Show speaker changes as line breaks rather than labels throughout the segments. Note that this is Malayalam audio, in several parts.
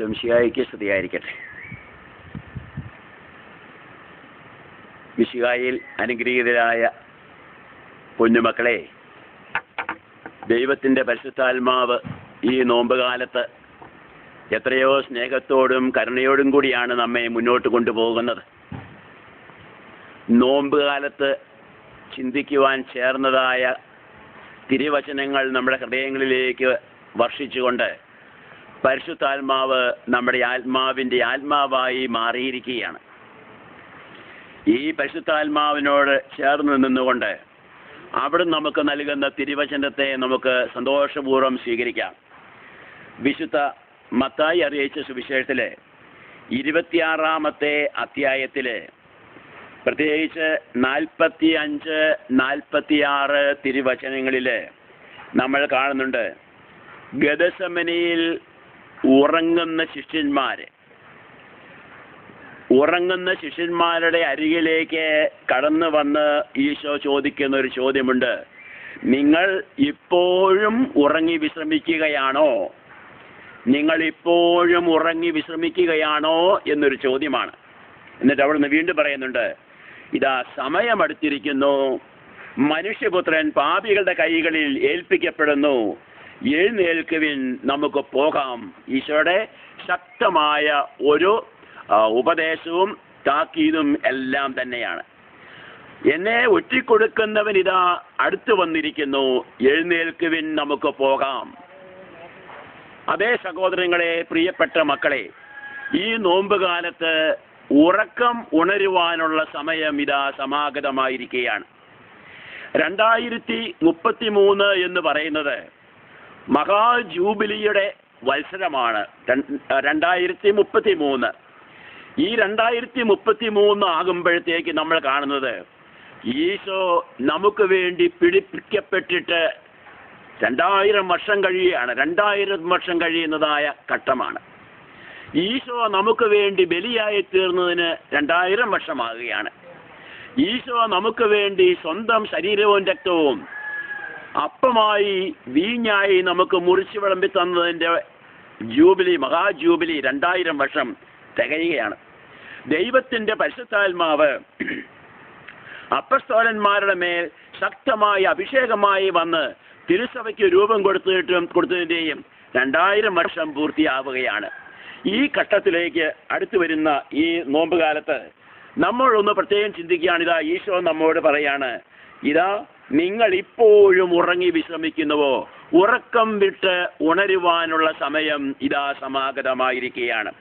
മിശിഹായ്ക്ക് സ്തുതിയായിരിക്കട്ടെ. മിശിഹായിൽ അനുഗ്രഹീതരായ കുഞ്ഞുമക്കളെ, ദൈവത്തിൻ്റെ പരിശുദ്ധാത്മാവ് ഈ നോമ്പുകാലത്ത് എത്രയോ സ്നേഹത്തോടും കരുണയോടും കൂടിയാണ് നമ്മെ മുന്നോട്ട് കൊണ്ടുപോകുന്നത്. നോമ്പുകാലത്ത് ചിന്തിക്കുവാൻ ചേർന്നതായ തിരുവചനങ്ങൾ നമ്മുടെ ഹൃദയങ്ങളിലേക്ക് വർഷിച്ചുകൊണ്ട് പരിശുദ്ധാത്മാവ് നമ്മുടെ ആത്മാവായി മാറിയിരിക്കുകയാണ്. ഈ പരിശുദ്ധാത്മാവിനോട് ചേർന്ന് നിന്നുകൊണ്ട് അവിടെ നമുക്ക് നൽകുന്ന തിരുവചനത്തെ നമുക്ക് സന്തോഷപൂർവ്വം സ്വീകരിക്കാം. വിശുദ്ധ മത്തായി അറിയിച്ച സുവിശേഷത്തിലെ 26-ാമത്തെ അധ്യായത്തിലെ പ്രത്യേകിച്ച് 45, 46 തിരുവചനങ്ങളിൽ നമ്മൾ കാണുന്നുണ്ട്, ഗദസമനയിൽ ഉറങ്ങുന്ന ശിഷ്യന്മാരുടെ അരികിലേക്ക് കടന്നു വന്ന് ഈശോ ചോദിക്കുന്ന ഒരു ചോദ്യമുണ്ട്. നിങ്ങൾ ഇപ്പോഴും ഉറങ്ങി വിശ്രമിക്കുകയാണോ എന്നൊരു ചോദ്യമാണ്. എന്നിട്ട് അവിടുന്ന് വീണ്ടും പറയുന്നുണ്ട്, ഇതാ സമയമടുത്തിരിക്കുന്നു, മനുഷ്യപുത്രൻ പാപികളുടെ കൈകളിൽ ഏൽപ്പിക്കപ്പെടുന്നു, എഴുന്നേൽക്കുവിൻ, നമുക്ക് പോകാം. ഈശോയുടെ ശക്തമായ ഒരു ഉപദേശവും താക്കീതും എല്ലാം തന്നെയാണ്. എന്നെ ഒറ്റിക്കൊടുക്കുന്നവൻ ഇതാ അടുത്തു വന്നിരിക്കുന്നു, എഴുന്നേൽക്കുവിൻ, നമുക്ക് പോകാം. അതേ സഹോദരങ്ങളെ, പ്രിയപ്പെട്ട മക്കളെ, ഈ നോമ്പുകാലത്ത് ഉറക്കം ഉണരുവാനുള്ള സമയം ഇതാ സമാഗതമായിരിക്കുകയാണ്. 2033 എന്ന് പറയുന്നത് മഹാജൂബിലിയുടെ വത്സരമാണ്. 2033. ഈ 2033 ആകുമ്പോഴത്തേക്ക് നമ്മൾ കാണുന്നത് ഈശോ നമുക്ക് വേണ്ടി പിടിപ്പിക്കപ്പെട്ടിട്ട് 2000 വർഷം കഴിയുകയാണ്. 2000 വർഷം കഴിയുന്നതായ ഘട്ടമാണ്. ഈശോ നമുക്ക് വേണ്ടി ബലിയായി തീർന്നതിന് 2000 വർഷമാകുകയാണ്. ഈശോ നമുക്ക് വേണ്ടി സ്വന്തം ശരീരവും രക്തവും അപ്പമായി വീഞ്ഞായി നമുക്ക് മുറിച്ചു വിളമ്പി തന്നതിൻ്റെ ജൂബിലി, മഹാജൂബിലി 2000 വർഷം തികയുകയാണ്. ദൈവത്തിൻ്റെ പരിശുദ്ധാത്മാവ് അപ്പസ്തോലന്മാരുടെ മേൽ ശക്തമായി അഭിഷേകമായി വന്ന് തിരുസഭയ്ക്ക് രൂപം കൊടുത്തതിൻ്റെയും 2000 വർഷം പൂർത്തിയാവുകയാണ്. ഈ ഘട്ടത്തിലേക്ക് അടുത്തു വരുന്ന ഈ നോമ്പുകാലത്ത് നമ്മൾ ഒന്ന് പ്രത്യേകം ചിന്തിക്കുകയാണ്. ഇതാ ഈശോ നമ്മോട് പറയാണ്, ഇതാ നിങ്ങൾ ഇപ്പോഴും ഉറങ്ങി വിശ്രമിക്കുന്നുവോ, ഉറക്കം വിട്ട് ഉണരുവാനുള്ള സമയം ഇതാ സമാഗതമായിരിക്കുകയാണ്.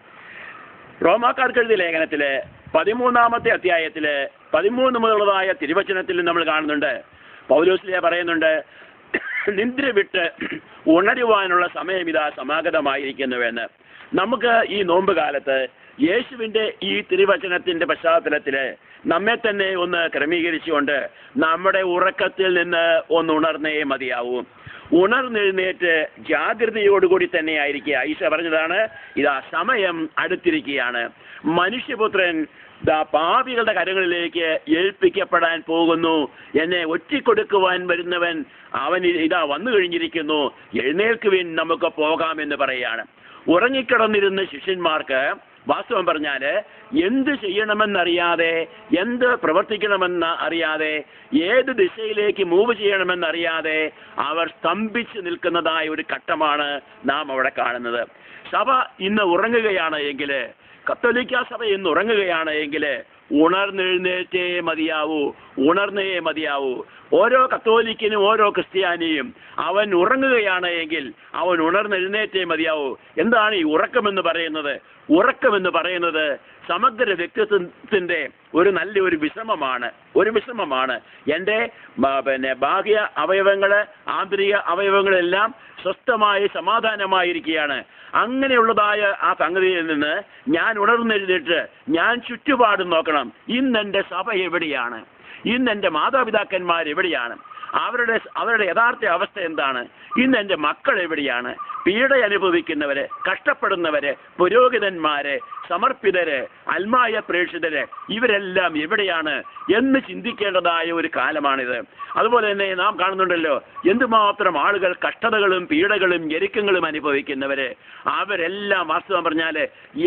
റോമാക്കാർക്ക് എഴുതിയ ലേഖനത്തിലെ 13-ാമത്തെ അധ്യായത്തിലെ 13 മുതലുള്ളതായ തിരുവചനത്തിൽ നമ്മൾ കാണുന്നുണ്ട്, പൗലോസ്ലീഹ പറയുന്നുണ്ട്, നിദ്ര വിട്ട് ഉണരുവാനുള്ള സമയം ഇതാ സമാഗതമായിരിക്കുന്നുവെന്ന്. നമുക്ക് ഈ നോമ്പ് കാലത്ത് യേശുവിൻ്റെ ഈ തിരുവചനത്തിൻ്റെ പശ്ചാത്തലത്തിൽ നമ്മെ തന്നെ ഒന്ന് ക്രമീകരിച്ചുകൊണ്ട് നമ്മുടെ ഉറക്കത്തിൽ നിന്ന് ഒന്ന് ഉണർന്നേ മതിയാവും. ഉണർന്നെഴുന്നേറ്റ് ജാഗ്രതയോടുകൂടി തന്നെ ആയിരിക്കുക. ഈശോ പറഞ്ഞതാണ്, ഇതാ സമയം അടുത്തിരിക്കുകയാണ്, മനുഷ്യപുത്രൻ പാപികളുടെ കരങ്ങളിലേക്ക് ഏൽപ്പിക്കപ്പെടാൻ പോകുന്നു, എന്നെ ഒറ്റിക്കൊടുക്കുവാൻ വരുന്നവൻ അവൻ ഇതാ വന്നു കഴിഞ്ഞിരിക്കുന്നു, എഴുന്നേൽക്കുവിൻ, നമുക്ക് പോകാമെന്ന് പറയുകയാണ്. ഉറങ്ങിക്കിടന്നിരുന്ന ശിഷ്യന്മാർക്ക് വാസ്തവം പറഞ്ഞാൽ എന്ത് ചെയ്യണമെന്നറിയാതെ, എന്ത് പ്രവർത്തിക്കണമെന്ന് അറിയാതെ, ഏത് ദിശയിലേക്ക് മൂവ് ചെയ്യണമെന്നറിയാതെ അവർ സ്തംഭിച്ച് നിൽക്കുന്നതായ ഒരു ഘട്ടമാണ് നാം അവിടെ കാണുന്നത്. സഭ ഇന്ന് ഉറങ്ങുകയാണ് എങ്കിൽ, കത്തോലിക്ക സഭ ഇന്ന് ഉറങ്ങുകയാണ് എങ്കിൽ ഉണർന്നെഴുന്നേറ്റേ മതിയാവൂ, ഉണർന്നേ മതിയാവൂ. ഓരോ കത്തോലിക്കനും ഓരോ ക്രിസ്ത്യാനിയും അവൻ ഉറങ്ങുകയാണ് എങ്കിൽ അവൻ ഉണർന്നെഴുന്നേറ്റേ മതിയാവൂ. എന്താണ് ഈ ഉറക്കമെന്ന് പറയുന്നത്? ഉറക്കമെന്ന് പറയുന്നത് സമഗ്ര വ്യക്തിത്വത്തിൻ്റെ നല്ലൊരു വിശ്രമമാണ്. എൻ്റെ ബാഹ്യ അവയവങ്ങൾ, ആന്തരിക അവയവങ്ങളെല്ലാം സ്വസ്ഥമായി സമാധാനമായിരിക്കുകയാണ്. അങ്ങനെയുള്ളതായ ആ സംഗതിയിൽ നിന്ന് ഞാൻ ഉണർന്നെഴുന്നേറ്റ് ഞാൻ ചുറ്റുപാടും നോക്കണം. ഇന്നെൻ്റെ സഭ എവിടെയാണ്? ഇന്നെൻ്റെ മാതാപിതാക്കന്മാർ എവിടെയാണ്? അവരുടെ യഥാർത്ഥ അവസ്ഥ എന്താണ്? ഇന്ന് എൻ്റെ മക്കൾ എവിടെയാണ്? പീഡ അനുഭവിക്കുന്നവര്, കഷ്ടപ്പെടുന്നവര്, പുരോഹിതന്മാര്, സമർപ്പിതര്, അൽമായ പ്രേക്ഷിതര്, ഇവരെല്ലാം എവിടെയാണ് എന്ന് ചിന്തിക്കേണ്ടതായ ഒരു കാലമാണിത്. അതുപോലെ തന്നെ നാം കാണുന്നുണ്ടല്ലോ, എന്തുമാത്രം ആളുകൾ കഷ്ടതകളും പീഡകളും ഞെരുക്കങ്ങളും അനുഭവിക്കുന്നവര്, അവരെല്ലാം വാസ്തവം പറഞ്ഞാൽ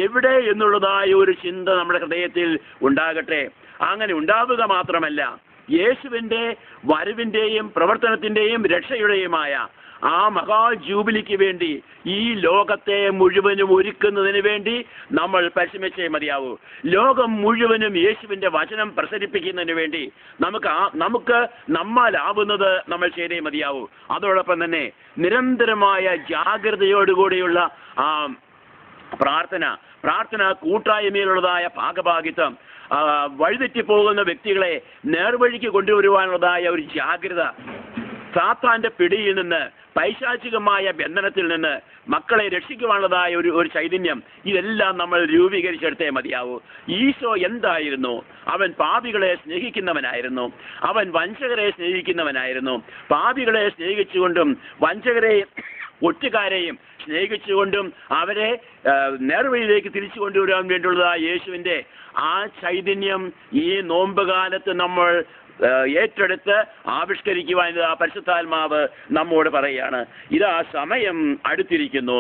എവിടെ എന്നുള്ളതായ ഒരു ചിന്ത നമ്മുടെ ഹൃദയത്തിൽ ഉണ്ടാകട്ടെ. അങ്ങനെ ഉണ്ടാവുക മാത്രമല്ല, യേശുവിൻ്റെ വരവിൻ്റെയും പ്രവർത്തനത്തിൻ്റെയും രക്ഷയുടെയുമായ ആ മഹാ ജൂബിലിക്ക് വേണ്ടി ഈ ലോകത്തെ മുഴുവനും ഒരുക്കുന്നതിന് വേണ്ടി നമ്മൾ പരിശ്രമിച്ചേ മതിയാവൂ. ലോകം മുഴുവനും യേശുവിൻ്റെ വചനം പ്രസരിപ്പിക്കുന്നതിന് വേണ്ടി നമുക്ക് നമ്മാലാവുന്നത് നമ്മൾ ചെയ്തേ മതിയാവൂ. അതോടൊപ്പം തന്നെ നിരന്തരമായ ജാഗ്രതയോടുകൂടിയുള്ള പ്രാർത്ഥന കൂട്ടായ്മയിലുള്ളതായ ഭാഗഭാഗിത്വം, വഴിതെറ്റിപ്പോകുന്ന വ്യക്തികളെ നേർവഴിക്ക് കൊണ്ടുവരുവാനുള്ളതായ ഒരു ജാഗ്രത, സാത്താന്റെ പിടിയിൽ നിന്ന്, പൈശാചികമായ ബന്ധനത്തിൽ നിന്ന് മക്കളെ രക്ഷിക്കുവാനുള്ളതായ ഒരു ചൈതന്യം, ഇതെല്ലാം നമ്മൾ രൂപീകരിച്ചെടുത്തേ മതിയാവൂ. ഈശോ എന്തായിരുന്നു? അവൻ പാപികളെ സ്നേഹിക്കുന്നവനായിരുന്നു. അവൻ വഞ്ചകരെ സ്നേഹിക്കുന്നവനായിരുന്നു. പാപികളെ സ്നേഹിച്ചുകൊണ്ടും വഞ്ചകരെയും ഒറ്റുകാരെയും സ്നേഹിച്ചുകൊണ്ടും അവരെ നേർവഴിയിലേക്ക് തിരിച്ചു കൊണ്ടുവരാൻ വേണ്ടിയുള്ളതായ യേശുവിൻ്റെ ആ ചൈതന്യം ഈ നോമ്പ് കാലത്ത് നമ്മൾ ഏറ്റെടുത്ത് ആവിഷ്കരിക്കുവാൻ പരിശുദ്ധാത്മാവ് നമ്മോട് പറയുകയാണ്. ഇതാ സമയം അടുത്തിരിക്കുന്നു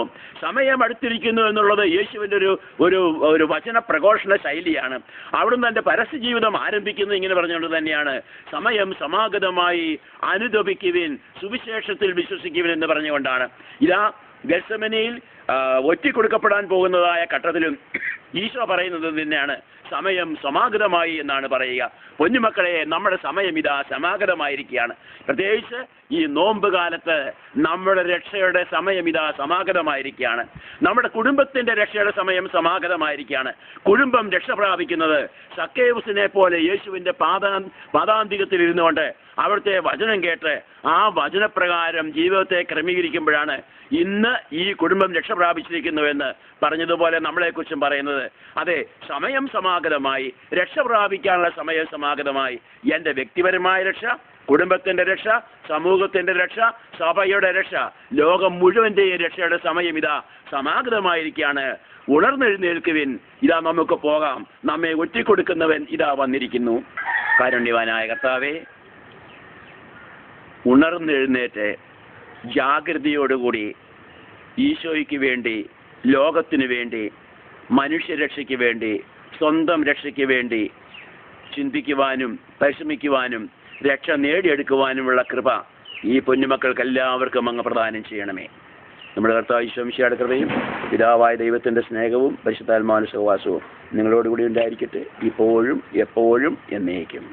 എന്നുള്ളത് യേശുവിൻ്റെ ഒരു വചന പ്രഘോഷണ ശൈലിയാണ്. അവിടുന്ന് തൻ്റെ പരസ്യ ജീവിതം ആരംഭിക്കുന്നത് ഇങ്ങനെ പറഞ്ഞുകൊണ്ട് തന്നെയാണ്, സമയം സമാഗതമായി, അനുദപിക്കുവിൻ, സുവിശേഷത്തിൽ വിശ്വസിക്കുവിൻ എന്ന് പറഞ്ഞുകൊണ്ടാണ്. ഇതാ ഗത്സമനയിൽ ഒറ്റിക്കൊടുക്കപ്പെടാൻ പോകുന്നതായ ഘട്ടത്തിലും ഈശോ പറയുന്നത് തന്നെയാണ്, സമയം സമാഗതമായി എന്നാണ് പറയുക. പൊന്നുമക്കളെ, നമ്മുടെ സമയം ഇതാ സമാഗതമായിരിക്കുകയാണ്. പ്രത്യേകിച്ച് ഈ നോമ്പ് കാലത്ത് നമ്മുടെ രക്ഷയുടെ സമയം ഇതാ സമാഗതമായിരിക്കുകയാണ്. നമ്മുടെ കുടുംബത്തിൻ്റെ രക്ഷയുടെ സമയം സമാഗതമായിരിക്കുകയാണ്. കുടുംബം രക്ഷ പ്രാപിക്കുന്നത് സക്കേവുസിനെ പോലെ യേശുവിൻ്റെ പാദാന്തികത്തിൽ ഇരുന്നുകൊണ്ട് അവിടുത്തെ വചനം കേട്ട് ആ വചനപ്രകാരം ജീവിതത്തെ ക്രമീകരിക്കുമ്പോഴാണ്. ഇന്ന് ഈ കുടുംബം രക്ഷ പ്രാപിച്ചിരിക്കുന്നുവെന്ന് പറഞ്ഞതുപോലെ നമ്മളെക്കുറിച്ചും പറയുന്നത്. അതെ, സമയം സമാഗതമായി, രക്ഷ പ്രാപിക്കാനുള്ള സമയം സമാഗതമായി. എൻ്റെ വ്യക്തിപരമായ രക്ഷ, കുടുംബത്തിൻ്റെ രക്ഷ, സമൂഹത്തിൻ്റെ രക്ഷ, സഭയുടെ രക്ഷ, ലോകം മുഴുവൻ്റെയും രക്ഷയുടെ സമയം ഇതാ സമാഗതമായിരിക്കുകയാണ്. ഉണർന്നെഴുന്നേൽക്കുവിൻ, ഇതാ നമുക്ക് പോകാം, നമ്മെ ഒറ്റിക്കൊടുക്കുന്നവൻ ഇതാ വന്നിരിക്കുന്നു. കാരുണ്യവാനായ കർത്താവേ, ഉണർന്നെഴുന്നേറ്റ് ജാഗ്രതയോടുകൂടി ഈശോയ്ക്ക് വേണ്ടി, ലോകത്തിനു വേണ്ടി, മനുഷ്യരക്ഷയ്ക്ക് വേണ്ടി, സ്വന്തം രക്ഷയ്ക്ക് വേണ്ടി ചിന്തിക്കുവാനും പരിശ്രമിക്കുവാനും രക്ഷ നേടിയെടുക്കുവാനുമുള്ള കൃപ ഈ പൊന്നുമക്കൾക്കെല്ലാവർക്കും അങ്ങ് പ്രദാനം ചെയ്യണമേ. നമ്മുടെ കർത്താവ് ഈശോ മിശിഹായുടെ കൃപയും പിതാവായ ദൈവത്തിൻ്റെ സ്നേഹവും പരിശുദ്ധാത്മാവിന്റെ സഹവാസവും നിങ്ങളോടുകൂടി ഉണ്ടായിരിക്കട്ടെ, ഇപ്പോഴും എപ്പോഴും എന്നേക്കും.